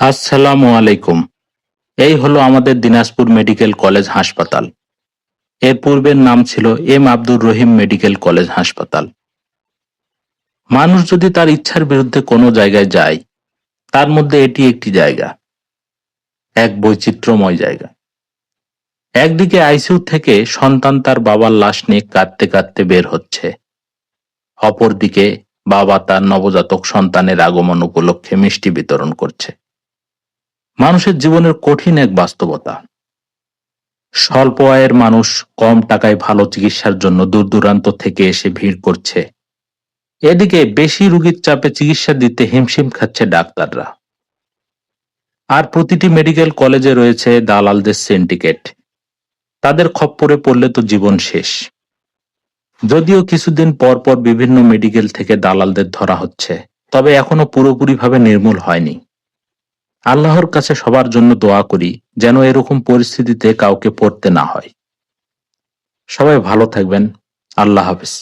আসসালামু আলাইকুম। এই হলো আমাদের দিনাজপুর মেডিকেল কলেজ হাসপাতাল। এর পূর্বের নাম ছিল M Abdur Rahim medical college হাসপাতাল। মানুষ যদি তার ইচ্ছার বিরুদ্ধে কোনো জায়গায় যায়, তার মধ্যে এটি একটি জায়গা, এক বৈচিত্র্যময় জায়গা। একদিকে আইসিইউ থেকে সন্তান তার বাবার লাশ নিয়ে কাঁদতে কাঁদতে বের হচ্ছে, অপরদিকে বাবা তার নবজাতক সন্তানের আগমন উপলক্ষে মিষ্টি বিতরণ করছে। মানুষের জীবনের কঠিন এক বাস্তবতা। স্বল্প আয়ের মানুষ কম টাকায় ভালো চিকিৎসার জন্য দূর দূরান্ত থেকে এসে ভিড় করছে। এদিকে বেশি রোগীর চাপে চিকিৎসা দিতে হিমশিম খাচ্ছে ডাক্তাররা। আর প্রতিটি মেডিকেল কলেজে রয়েছে দালালদের সিন্ডিকেট। তাদের খপ্পরে পড়লে তো জীবন শেষ। যদিও কিছুদিন পর পর বিভিন্ন মেডিকেল থেকে দালালদের ধরা হচ্ছে, তবে এখনো পুরোপুরিভাবে নির্মূল হয়নি। আল্লাহর কাছে সবার জন্য দোয়া করি যেন এরকম পরিস্থিতিতে কাউকে পড়তে না হয়। সবাই ভালো থাকবেন। আল্লাহ হাফেজ।